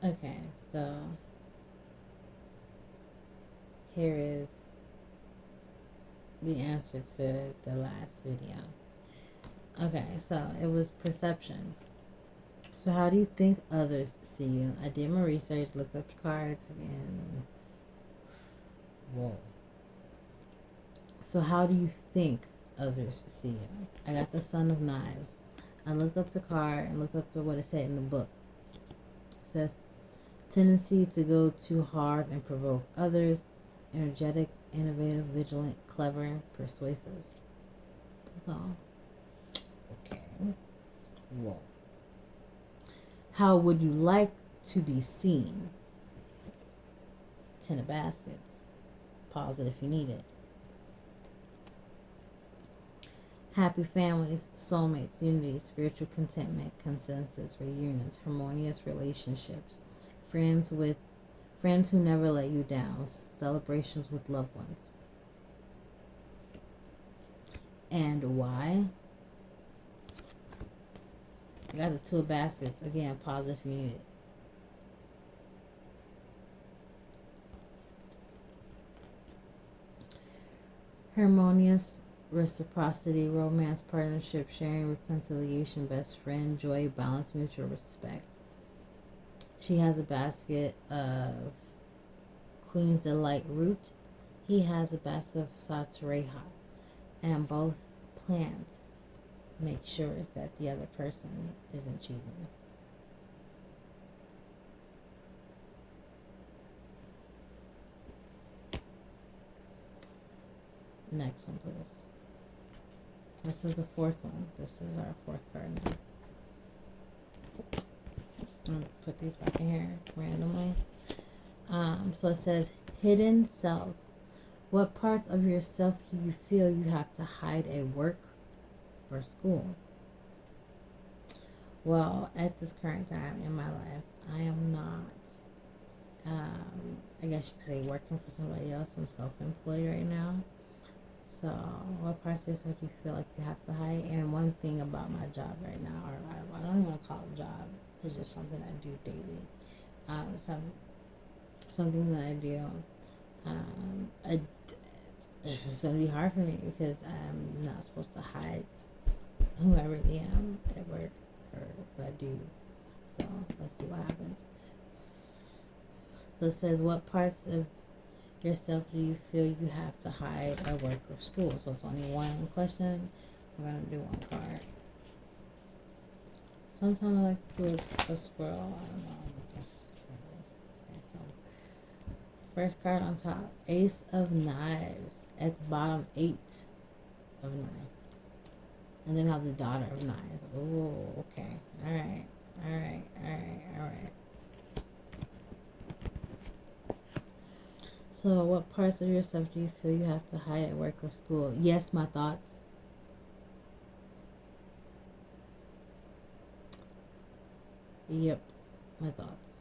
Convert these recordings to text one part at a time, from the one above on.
Okay, so here is the answer to the last video. Okay, so it was perception. So how do you think others see you? I did my research, looked up the cards, and whoa. So how do you think others see you? I got the Son of Knives. I looked up the card and looked up what it said in the book. It says, tendency to go too hard and provoke others, energetic, innovative, vigilant, clever, persuasive. That's all. Okay. Whoa. How would you like to be seen? 10 of baskets. Pause it if you need it. Happy families, soulmates, unity, spiritual contentment, consensus, reunions, harmonious relationships, friends who never let you down, celebrations with loved ones. And why? I got the 2 of baskets. Again, pause if you need it. Harmonious, reciprocity, romance, partnership, sharing, reconciliation, best friend, joy, balance, mutual respect. She has a basket of Queen's Delight root. He has a basket of Satsureha. And both plans make sure that the other person isn't cheating. Next one, please. This is the 4th one. This is our 4th card now. I'm going to put these back in here randomly. So it says, hidden self. What parts of yourself do you feel you have to hide at work or school? Well, at this current time in my life, I am not, I guess you could say, working for somebody else. I'm self-employed right now. So, what parts of yourself do you feel like you have to hide? And one thing about my job right now, or I don't even want to call it a job, it's just something I do daily. Something that I do. It's going to be hard for me because I'm not supposed to hide who I really am at work or what I do. So, let's see what happens. So, it says, what parts of yourself do you feel you have to hide at work or school? So it's only one question. I'm going to do one card. Sometimes I like to do a squirrel. I don't know. Okay, so first card on top, Ace of Knives. At the bottom, 8 of Knives. And then we have the Daughter of Knives. Oh, okay. All right. So, what parts of yourself do you feel you have to hide at work or school? Yes, my thoughts. Yep, my thoughts.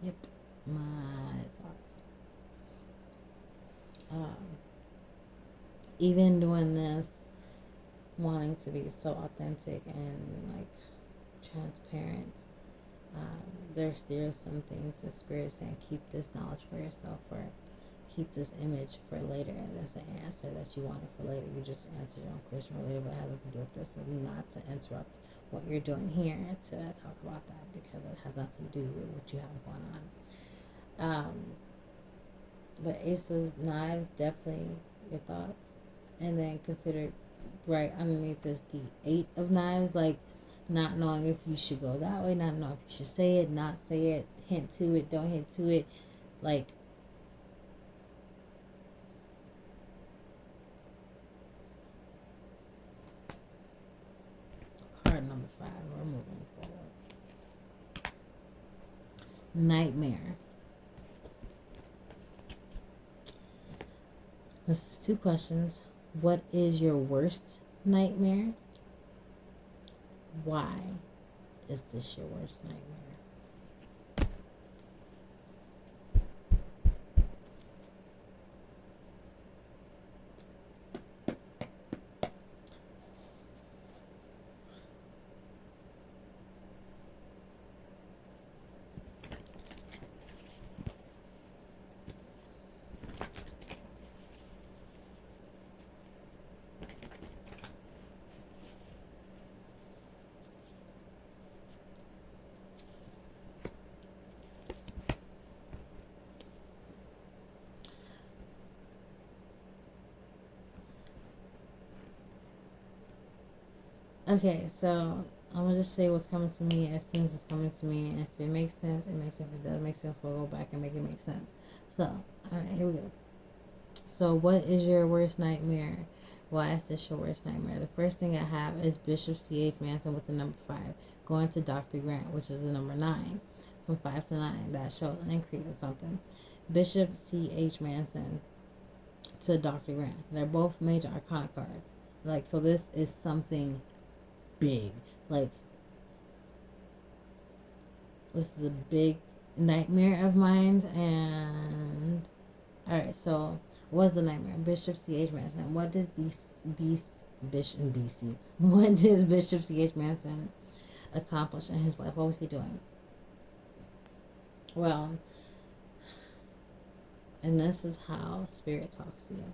Yep, my thoughts. Even doing this, wanting to be so authentic and like transparent, there's some things the Spirit's saying, keep this knowledge for yourself, or keep this image for later. That's an answer that you wanted for later. You just answered your own question for later, but it has nothing to do with this, and not to interrupt what you're doing here to talk about that, because it has nothing to do with what you have going on. But Ace of Knives, definitely your thoughts. And then consider right underneath this the 8 of Knives, like not knowing if you should go that way, not knowing if you should say it, not say it, hint to it, don't hint to it. Like, card number 5, we're moving forward. Nightmare. This is 2 questions. What is your worst nightmare? Why is this your worst nightmare? Okay, so I'm gonna just say what's coming to me as soon as it's coming to me, and if it makes sense, it makes sense. If it doesn't make sense, we'll go back and make it make sense. So, all right, here we go. So, what is your worst nightmare? Why is this your worst nightmare? The first thing I have is Bishop C.H. Manson with the number 5 going to Dr. Grant, which is the number 9. From 5 to 9, that shows an increase in something. Bishop C.H. Manson to Dr. Grant. They're both major arcana cards. Like, so this is something big. Like, this is a big nightmare of mine. And alright, so what's the nightmare? Bishop C.H. Manson. What does Bishop BC? What does Bishop C.H. Manson accomplish in his life? What was he doing? Well, and this is how spirit talks to you.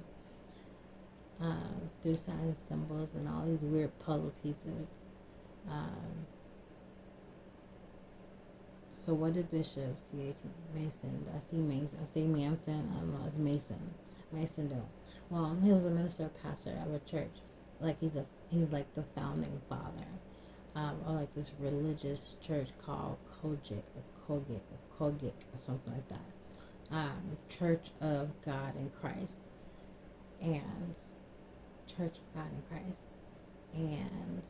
Through signs and symbols and all these weird puzzle pieces. So what did Bishop C.H. Mason, I say Manson, I don't know, it's Mason do? Well, he was a minister, pastor of a church. Like he's like the founding father of like this religious church called Kogic or something like that. Church of God in Christ. And Church of God in Christ. And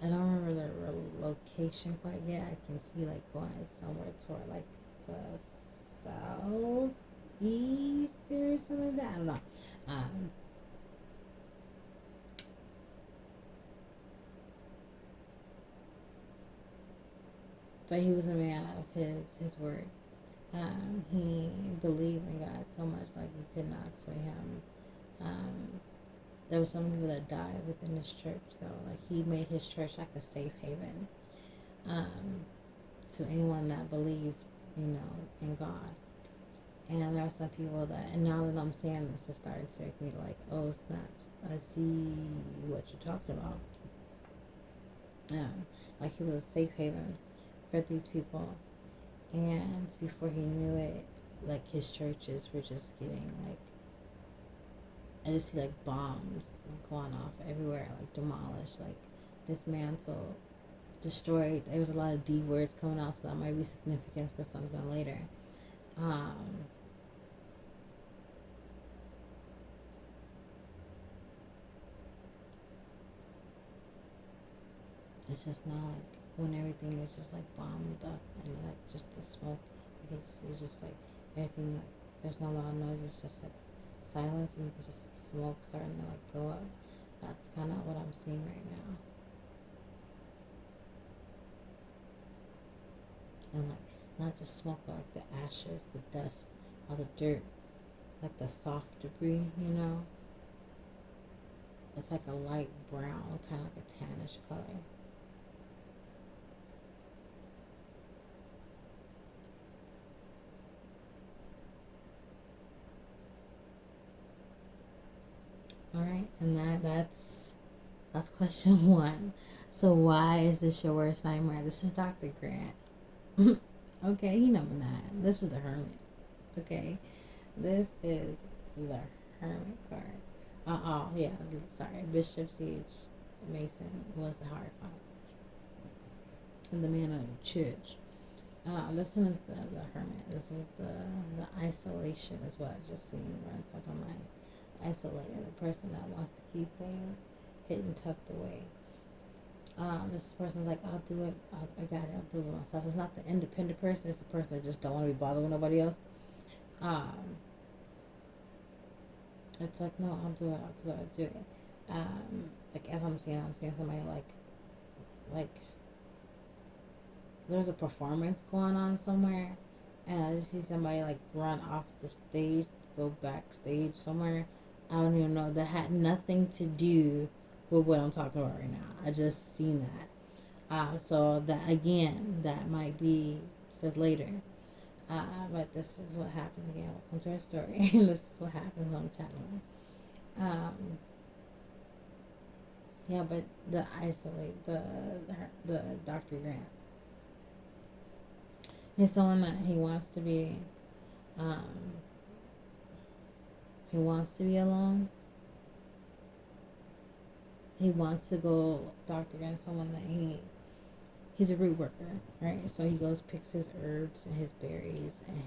I don't remember the location quite yet. I can see like going somewhere toward like the southeast or something like that. I don't know. But he was a man of his word. He believed in God so much like you could not sway him. There were some people that died within his church, though. Like he made his church like a safe haven to anyone that believed, in God. And there are some people that, and now that I'm saying this, it's starting to make me like, oh snaps, I see what you're talking about. Like he was a safe haven for these people, and before he knew it, like his churches were just getting like, I just see like bombs going off everywhere, like demolished, like dismantled, destroyed. There was a lot of D words coming out, so that might be significant for something later. It's just not like when everything is just like bombed up and like just the smoke. Like it's just like everything, like there's no loud noise. It's just like silence, and you can just see smoke starting to like go up. That's kind of what I'm seeing right now. And like not just smoke, but like the ashes, the dust, all the dirt, like the soft debris. It's like a light brown, kind of like a tannish color. All right, and that's question 1. So why is this your worst nightmare? This is Dr. Grant. Okay, he number 9. This is the Hermit. Okay, this is the Hermit card. Yeah, sorry. Bishop C.H. Mason was the Hierophant and the man of the church. This one is the Hermit. This is the isolation is what I just seen right across my mind. Isolated, the person that wants to keep things hidden, tucked away. This person's like, I'll do it. I got it. I'll do it myself. It's not the independent person. It's the person that just don't want to be bothered with nobody else. It's like, no, I'll do it. Like as I'm seeing somebody like there's a performance going on somewhere, and I just see somebody like run off the stage, go backstage somewhere. I don't even know. That had nothing to do with what I'm talking about right now. I just seen that. So that again, that might be for later. But this is what happens again. Welcome to our story. And this is what happens on channeling. Yeah, but the isolate, the Dr. Grant. He's someone that he wants to be alone. he wants to go doctor and someone that he's a root worker, right? So he goes picks his herbs and his berries and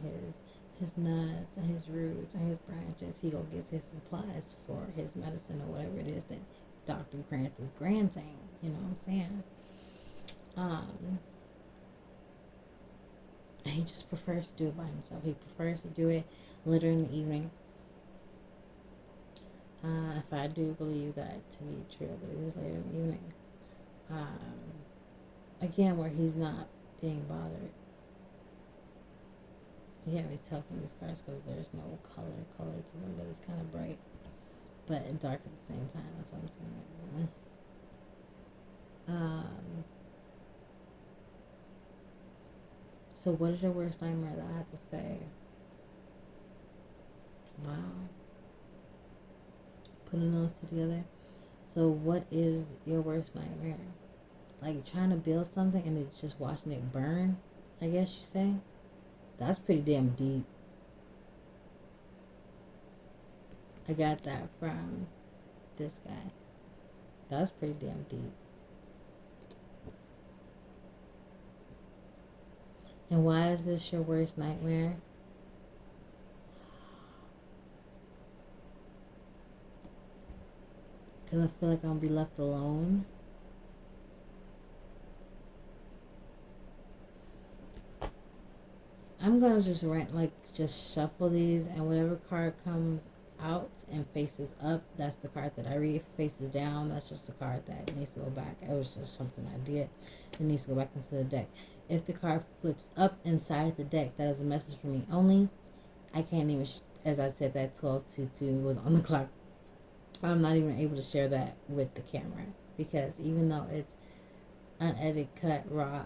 his nuts and his roots and his branches. He go gets his supplies for his medicine or whatever it is that Dr. Grant is granting. You know what I'm saying? He just prefers to do it by himself. He prefers to do it later in the evening. If I do believe that to be true, I believe it was later in the evening. Again, where he's not being bothered. You can't really tell from these cards because there's no color to them, but it's kind of bright, but dark at the same time. That's what I'm saying. So what is your worst nightmare that I have to say? Wow. Putting those two together. So what is your worst nightmare? Like trying to build something and it's just watching it burn, I guess you say? That's pretty damn deep. I got that from this guy. That's pretty damn deep. And why is this your worst nightmare? Because I feel like I'm going to be left alone. I'm going to just shuffle these, and whatever card comes out and faces up, that's the card that I read. If it faces down, that's just the card that needs to go back. It was just something I did. It needs to go back into the deck. If the card flips up inside the deck, that is a message for me only. I can't even, as I said, that 1222 was on the clock. I'm not even able to share that with the camera because even though it's unedited, cut, raw,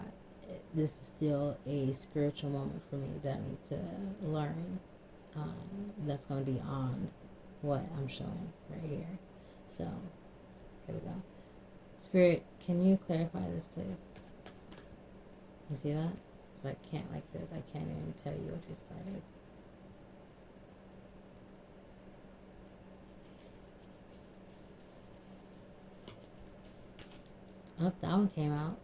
this is still a spiritual moment for me that I need to learn. That's going to be on what I'm showing right here. So, here we go. Spirit, can you clarify this, please? You see that? So I can't like this. I can't even tell you what this card is. Oh, that one came out.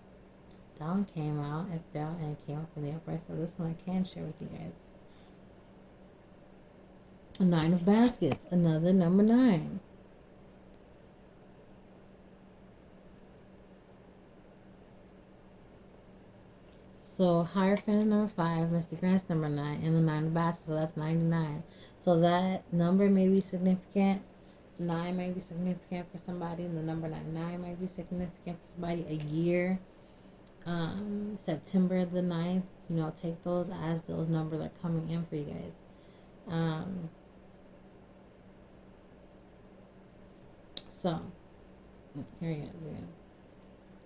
That one came out. It fell and it came up from the upright. So this one I can share with you guys. A 9 of baskets. Another number 9. So Hierophant number 5, Mr. Grant's number 9, and the 9 of baskets. So that's 99. So that number may be significant. 9 may be significant for somebody, and the number 99 may be significant for somebody. A year, September the 9th, take those as those numbers are coming in for you guys. So, here he is again.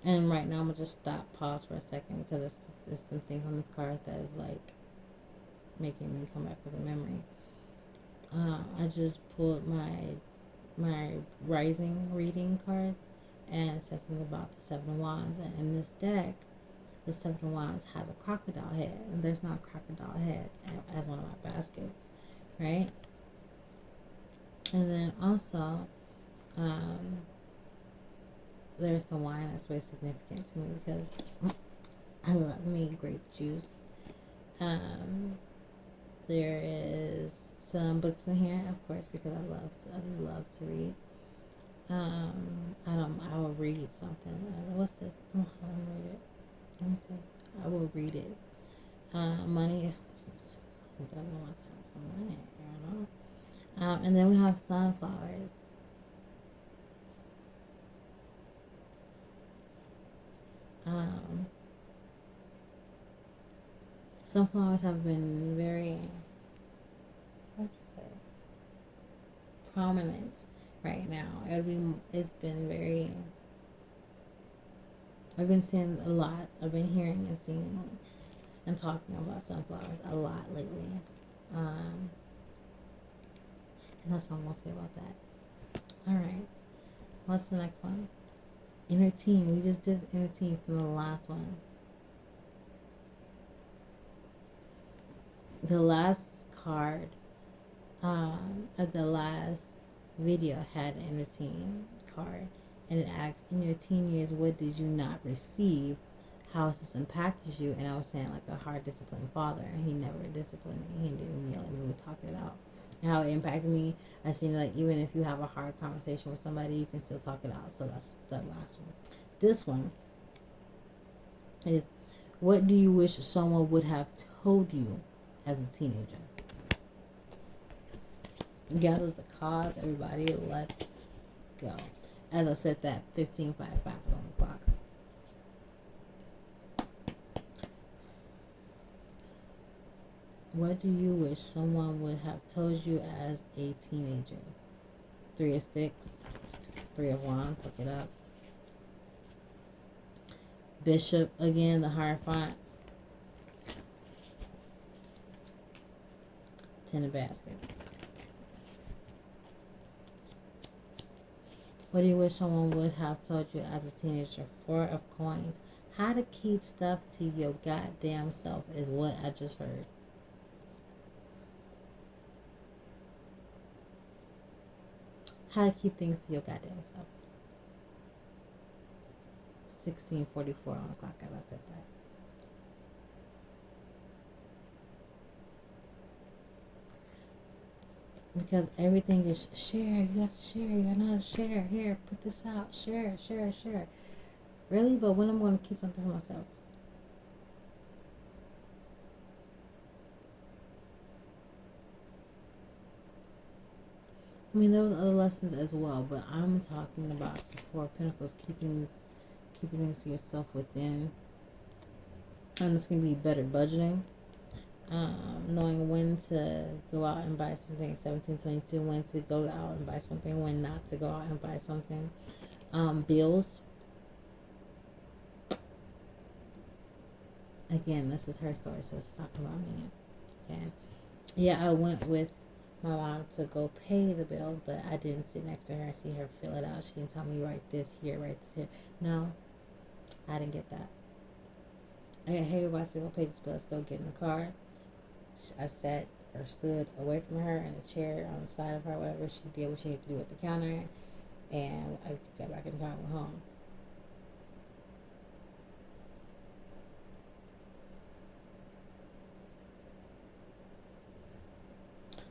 And right now I'm going to just pause for a second because there's some things on this card that is like making me come back with a memory. I just pulled my rising reading cards, and it says something about the 7 of Wands. And in this deck, the 7 of Wands has a crocodile head, and there's not a crocodile head as one of my baskets, right? And then also, there's some wine that's very significant to me because I love me grape juice. There is some books in here, of course, because I love to read. I will read something. What's this? Oh, I don't read it. Let me see. I will read it. Money. I don't want to have some money, and then we have sunflowers. Sunflowers have been very, prominent right now. It's been very, I've been seeing a lot. I've been hearing and seeing and talking about sunflowers a lot lately. And that's all I'm going to say about that. Alright. What's the next one? Inner team. We just did inner team from the last one. The last card of the last video had an inner team card, And it asks, in your teen years, what did you not receive? How has this impacted you? And I was saying, like, a hard disciplined father. He never disciplined me. He didn't yell at me. We talked it out. And how it impacted me, I seen, like, even if you have a hard conversation with somebody, you can still talk it out. So that's the last one. This one is, what do you wish someone would have told you as a teenager? Gather the cause, everybody. Let's go. As I said, that 15:55 on the clock. What do you wish someone would have told you as a teenager? 3 of Sticks, 3 of Wands. Look it up. Bishop again, the Hierophant. 10 of Baskets. What do you wish someone would have told you as a teenager? 4 of Coins. How to keep stuff to your goddamn self is what I just heard. How to keep things to your goddamn self. 16:44 on the clock, as I said that. Because everything is share. You got to share. You got to know how to share. Here, put this out. Share. Really? But when am I going to keep something for myself? I mean, there was other lessons as well, but I'm talking about the 4 of Pentacles, keeping things to yourself within. And this can be better budgeting. Knowing when to go out and buy something. 1722, when to go out and buy something, when not to go out and buy something. Bills. Again, this is her story, so it's talking about me. Okay. Yeah, I went with my mom to go pay the bills, but I didn't sit next to her and see her fill it out. She didn't tell me, write this here, write this here. No, I didn't get that. Okay, hey, we're about to go pay this bill. Let's go get in the car. I sat or stood away from her in a chair on the side of her, whatever she did, what she needed to do at the counter, and I got back in the car and went home.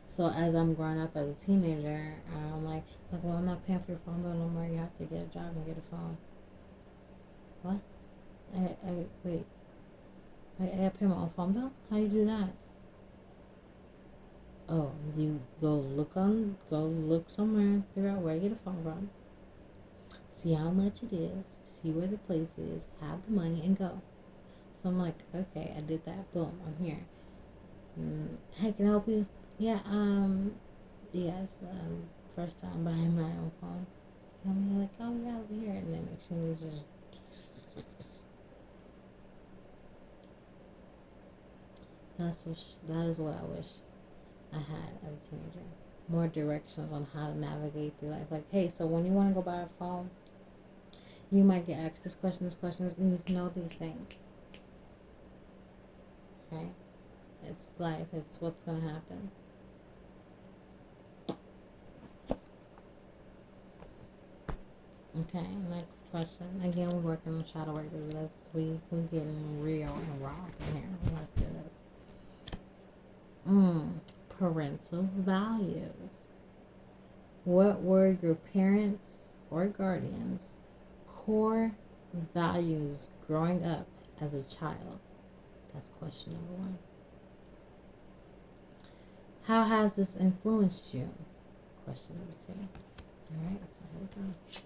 So as I'm growing up as a teenager, I'm like, well, I'm not paying for your phone bill no more. You have to get a job and get a phone. What? Wait. I gotta pay my own phone bill? How do you do that? Oh, you go look somewhere, figure out where to get a phone from, see how much it is, see where the place is, have the money, and go. So I'm like, okay, I did that. Boom, I'm here. Hey, can I help you? Yeah, yes, first time buying my own phone. I'm like, oh yeah, over here, and then actually just. That is what I wish I had as a teenager. More directions on how to navigate through life. Like, hey, so when you want to go buy a phone, you might get asked this question. You need to know these things. Okay? It's life. It's what's going to happen. Okay, next question. Again, we're working on shadow work. We're getting real and raw in here. Let's do this. Parental values. What were your parents or guardians' core values growing up as a child? That's question number 1. How has this influenced you? Question number 2. All right, so here we go.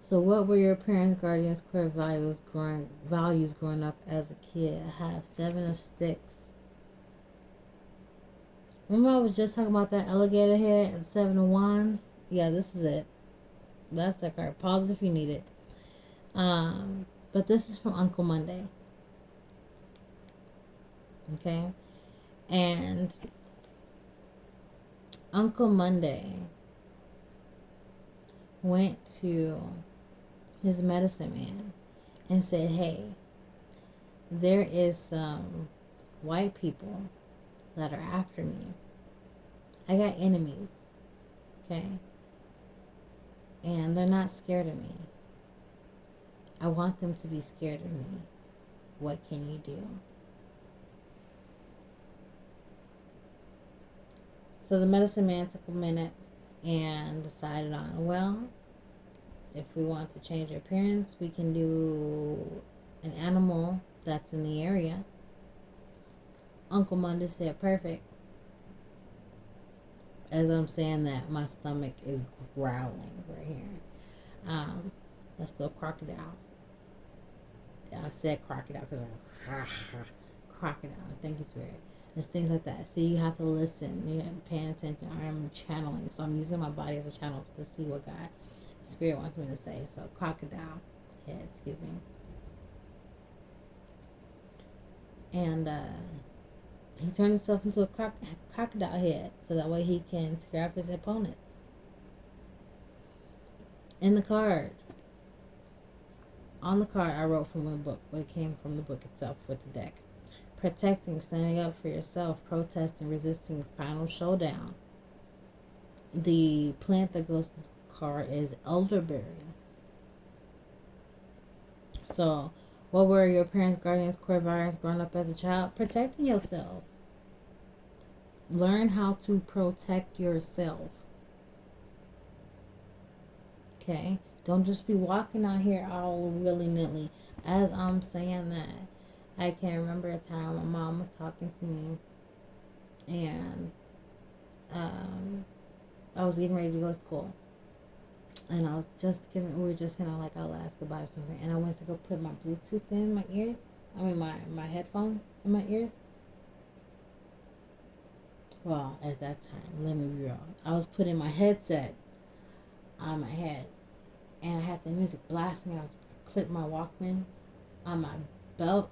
So what were your parents' guardians' core values growing up as a kid? I have 7 of Sticks. Remember I was just talking about that alligator head and 7 of Wands? Yeah, this is it. That's that card. Pause it if you need it. But this is from Uncle Monday. Okay? And Uncle Monday went to his medicine man and said, hey, there is some white people that are after me. I got enemies. Okay? And they're not scared of me. I want them to be scared of me. What can you do? So the medicine man took a minute and decided on, well, if we want to change your appearance, we can do an animal that's in the area. Uncle Monday said, perfect. As I'm saying that, my stomach is growling right here. Let's do crocodile. I said crocodile because I'm crocodile. Thank you, Spirit. There's things like that. See, you have to listen. You have to pay attention. I'm channeling, so I'm using my body as a channel to see what God, Spirit wants me to say. So crocodile head, excuse me. And he turned himself into a crocodile head, so that way he can scare off his opponents. In the card, on the card, I wrote from the book, but it came from the book itself with the deck. Protecting, standing up for yourself, protesting, resisting, final showdown. The plant that goes to this card is elderberry. So, what were your parents, guardians, core values growing up as a child? Protecting yourself. Learn how to protect yourself. Okay? Don't just be walking out here all willy-nilly. As I'm saying that, I can remember a time my mom was talking to me, and I was getting ready to go to school, and I was just we were just saying like I'll ask goodbye or something, and I went to go put my Bluetooth in my ears. I mean my headphones in my ears. Well, at that time, let me be real. I was putting my headset on my head, and I had the music blasting. I was clipped my Walkman on my belt,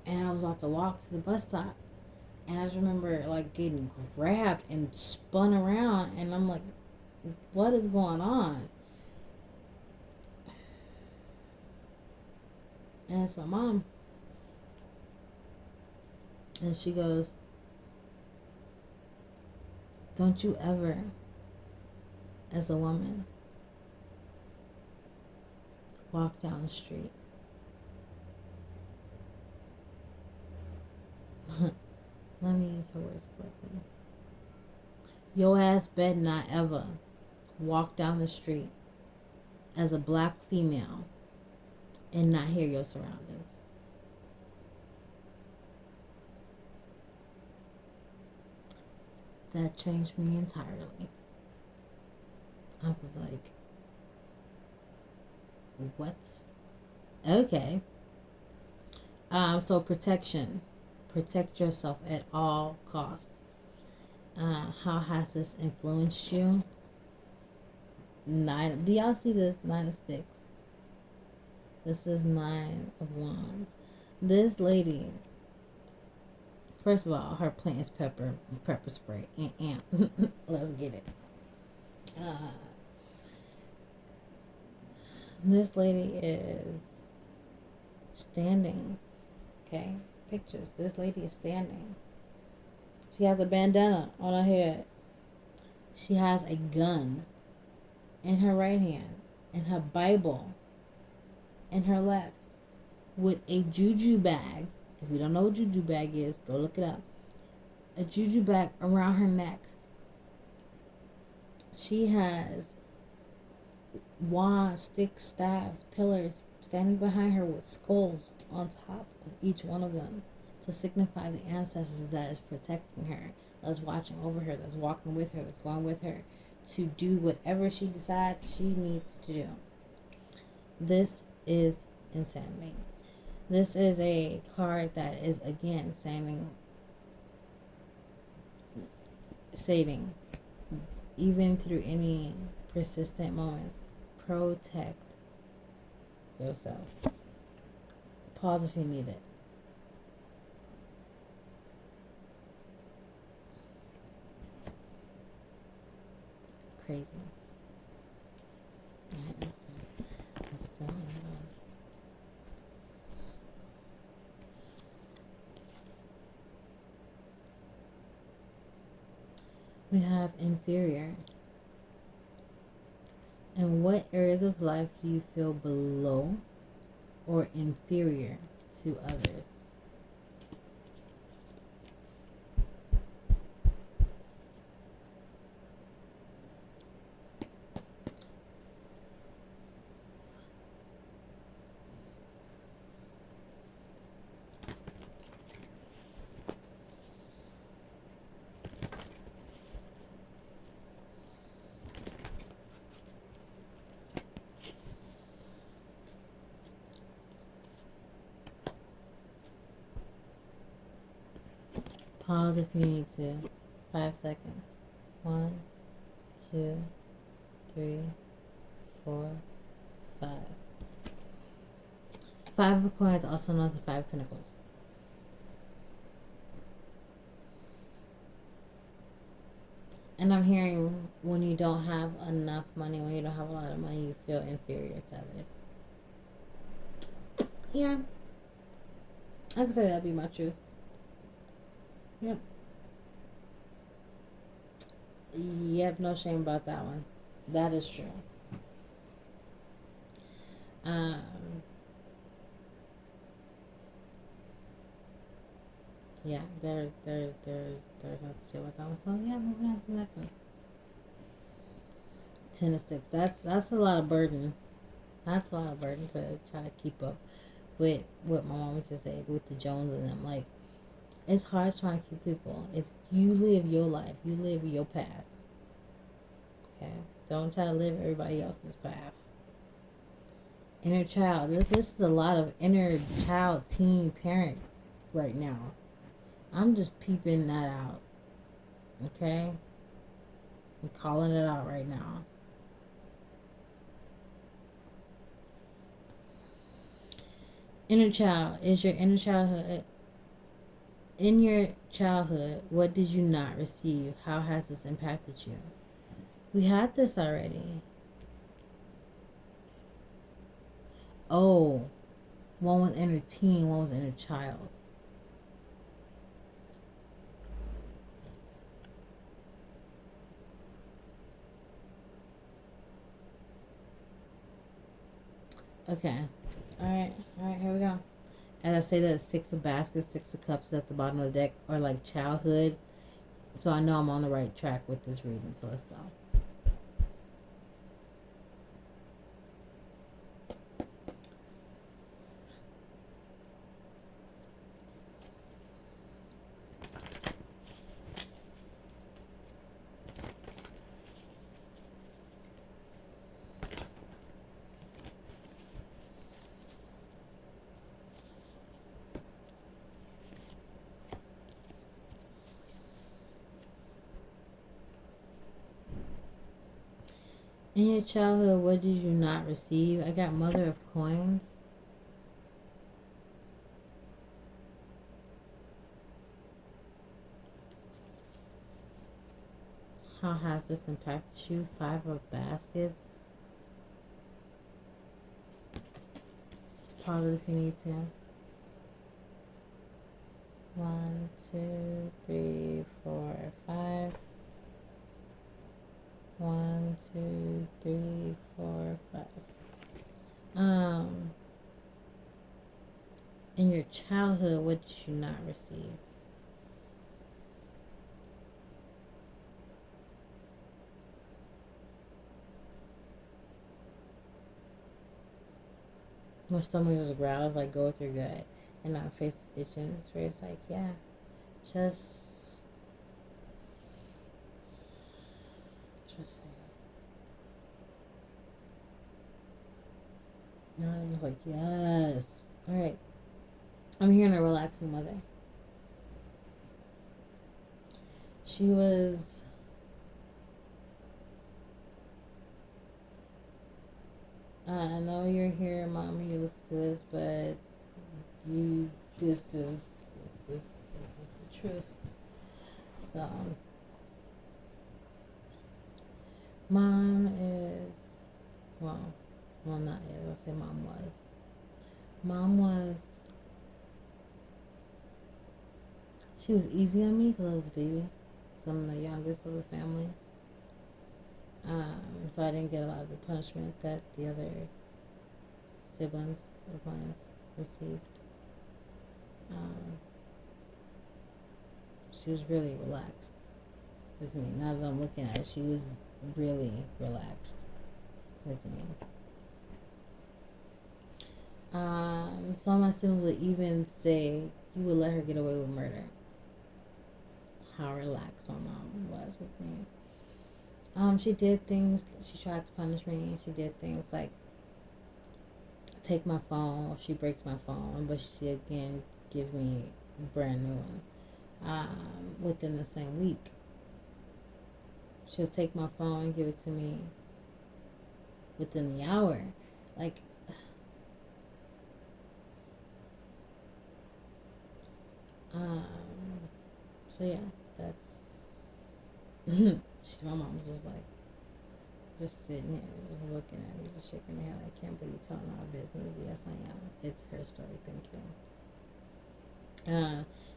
and I was about to walk to the bus stop, and I just remember like getting grabbed and spun around, and I'm like, what is going on? And it's my mom, and she goes, don't you ever, as a woman, walk down the street. Let me use her words correctly. Your ass better not ever walk down the street as a black female and not hear your surroundings. That changed me entirely. I was like, what? Okay. So protection. Protect yourself at all costs. How has this influenced you? Do y'all see this? 9 of Sticks. This is 9 of Wands. This lady, first of all, her plant is pepper spray. Let's get it. This lady is standing. Okay, pictures. This lady is standing. She has a bandana on her head. She has a gun in her right hand and her Bible in her left with a juju bag. If you don't know what juju bag is, go look it up. A juju bag around her neck. She has wands, sticks, staffs, pillars standing behind her with skulls on top of each one of them to signify the ancestors that is protecting her, that's watching over her, that's walking with her, that's going with her to do whatever she decides she needs to do. This is insanity. This is a card that is again stating even through any persistent moments, protect yourself. Pause if you need it. Crazy. Let's still we have inferior. In what areas of life do you feel below or inferior to others? Pause if you need to. 5 seconds. 1, 2, 3, 4, 5. 5 of coins, also known as the 5 of pentacles. And I'm hearing when you don't have enough money, when you don't have a lot of money, you feel inferior to others. Yeah. I could say that'd be my truth. Yep. Yep, no shame about that one. That is true. Yeah, there's nothing to say about that one. So yeah, moving on to the next one. 10 of Sticks. That's a lot of burden. That's a lot of burden to try to keep up with what my mom used to say with the Jones and them. Like, it's hard trying to keep people. If you live your life, you live your path. Okay? Don't try to live everybody else's path. Inner child. This is a lot of inner child, teen, parent right now. I'm just peeping that out. Okay? I'm calling it out right now. Inner child. Is your inner childhood... In your childhood, what did you not receive? How has this impacted you? We had this already. Oh, one was inner teen, one was inner child. Okay. Alright, here we go. As I say that 6 of baskets, 6 of cups at the bottom of the deck are like childhood. So I know I'm on the right track with this reading. So let's go. In your childhood, what did you not receive? I got Mother of Coins. How has this impacted you? 5 of Baskets. Pause it if you need to. 1, 2, 3, 4, 5. 1, 2, 3, 4, 5. In your childhood, what did you not receive? My stomach just growls, like go with your gut, and my face is itching. It's where it's like, yeah, just say it. You know, I'm like, yes. All right. I'm hearing a relaxing mother. She was I know you're here, Mom. You listen to this, but you, this is the truth. So, Mom is, well, not is. I'll say Mom was. Mom was. She was easy on me because I was a baby. So I'm the youngest of the family. So I didn't get a lot of the punishment that the other siblings of mine received. She was really relaxed with me. Now that I'm looking at it, she was really relaxed with me. Some of my siblings would even say you would let her get away with murder. How relaxed my mom was with me. She did things. She tried to punish me. She did things like take my phone. She breaks my phone, but she again give me a brand new one. Within the same week, she'll take my phone and give it to me within the hour. Like, so yeah, that's my mom was just like, just sitting here, just looking at me, just shaking her head. I can't believe you're telling our business. Yes, I am. It's her story. Thank you.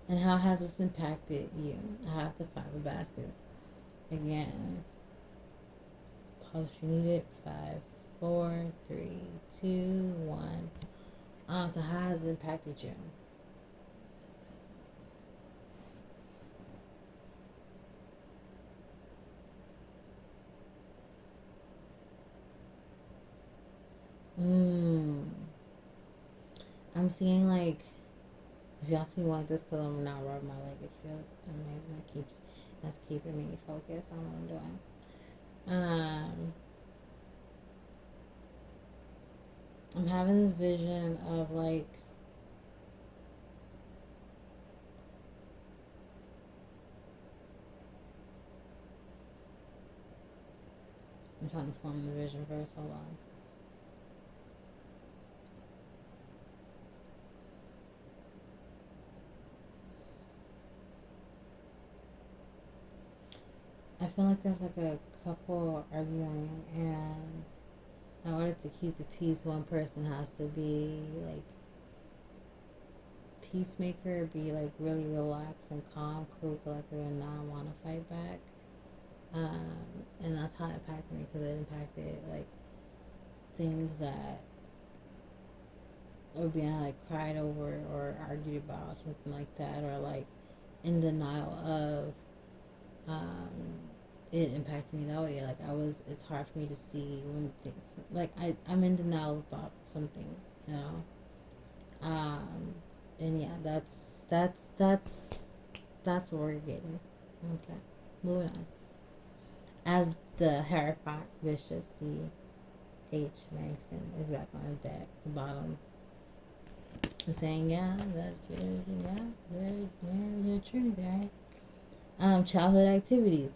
And how has this impacted you? I have the 5 of baskets. Again, pause if you need it. 5, 4, 3, 2, 1. So how has it impacted you? I'm seeing like, if y'all see me like this, because I'm not rubbing my leg, it feels amazing. That's keeping me focused on what I'm doing. I'm having this vision of like, I'm trying to form the vision first. Hold on. I feel like there's like a couple arguing, and in order to keep the peace, one person has to be like peacemaker, be like really relaxed and calm, cool, collected, and not want to fight back. And that's how it impacted me, because it impacted like things that were being like cried over or argued about, something like that, or like in denial of it impacted me that way. Like it's hard for me to see when things, like I'm in denial about some things, you know. And yeah, that's what we're getting. Okay, moving on. As the Hierophant Bishop C.H. Mason is back on the deck, the bottom, saying, yeah, that's your truth, right? Childhood activities.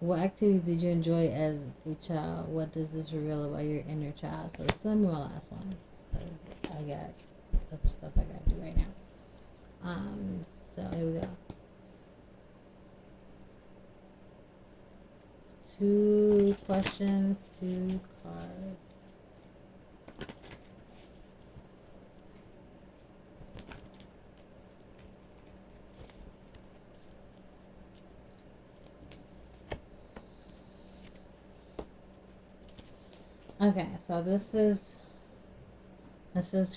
What activities did you enjoy as a child? What does this reveal about your inner child? So this is going to be my last one, because I got other stuff I got to do right now. So here we go. 2 questions, 2 cards. Okay, so this is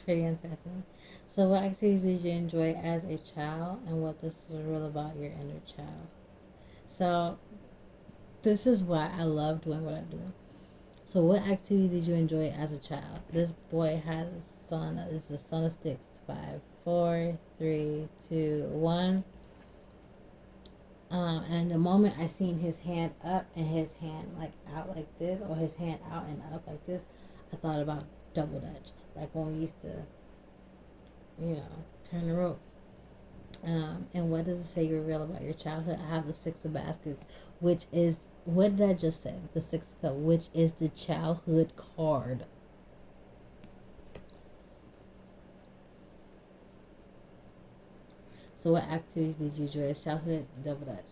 pretty interesting. So what activities did you enjoy as a child, and what this is real about your inner child? So this is why I love doing what I do. So what activities did you enjoy as a child? This boy has a son, is the son of sticks. 5, 4, 3, 2, 1. And the moment I seen his hand up and his hand like out like this, or his hand out and up like this, I thought about double dutch, like when we used to, turn the rope. And what does it say you reveal about your childhood? I have the 6 of baskets, which is what did I just say? The Six of Cups, which is the childhood card. So what activities did you enjoy as childhood? Double Dutch.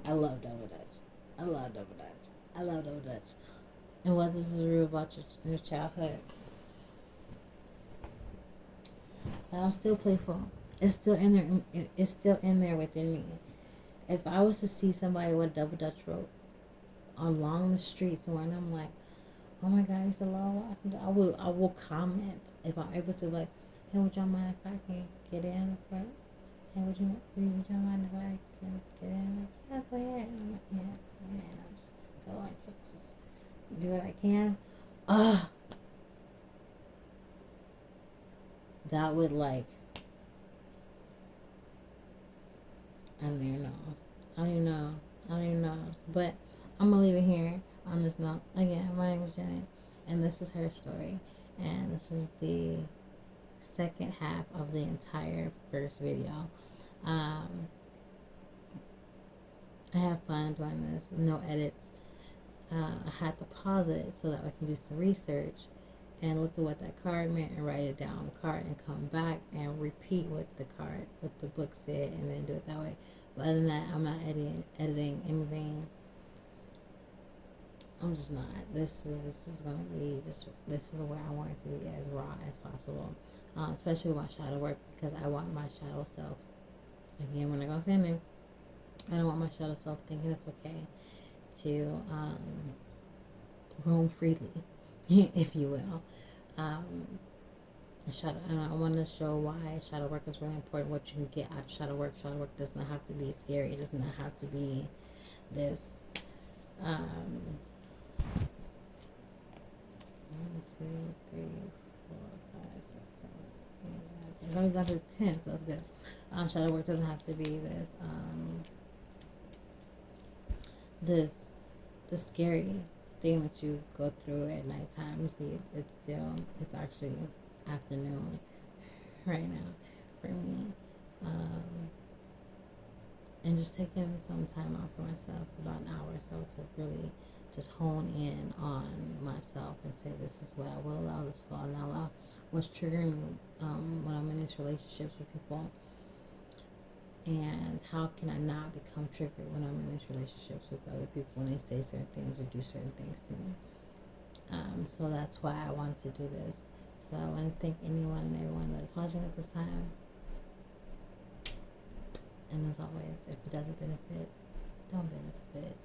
I love Double Dutch. I love Double Dutch. I love Double Dutch. And what is the rule about your childhood? That I'm still playful. It's still in there. It's still in there within me. If I was to see somebody with Double Dutch rope along the street somewhere, and I'm like, oh my God, it's a law. I will comment if I'm able to. Like, hey, would y'all mind if I can get in? But hey, would y'all mind if I can get in? Yeah, go ahead. I'm like, yeah. I'll just go and just do what I can. That would like, I don't even know. But I'm gonna leave it here on this note. Again, my name is Janet, and this is her story, and this is the second half of the entire first video. I have fun doing this. No edits. I had to pause it so that I can do some research and look at what that card meant and write it down on the card and come back and repeat what the book said, and then do it that way. But other than that, I'm not editing anything. I'm just not. This is gonna be this is where I want it to be as raw as possible, especially with my shadow work, because I want my shadow self. Again, we're not gonna say anything. I don't want my shadow self thinking it's okay to roam freely, if you will. And I want to show why shadow work is really important. What you can get out of shadow work. Shadow work does not have to be scary. It does not have to be this. 1, 2, 3, 4, 5, 6, 7, 8, 9, 10. I've only gone to 10, so that's good. Shadow work doesn't have to be this scary thing that you go through at nighttime. You see, it's actually afternoon right now for me. And just taking some time out for myself, about an hour or so, to really just hone in on myself and say, this is what I will allow, this will not allow, what's triggering me when I'm in these relationships with people, and how can I not become triggered when I'm in these relationships with other people when they say certain things or do certain things to me. So that's why I wanted to do this. So I want to thank anyone and everyone that's watching at this time. And as always, if it doesn't benefit, don't benefit.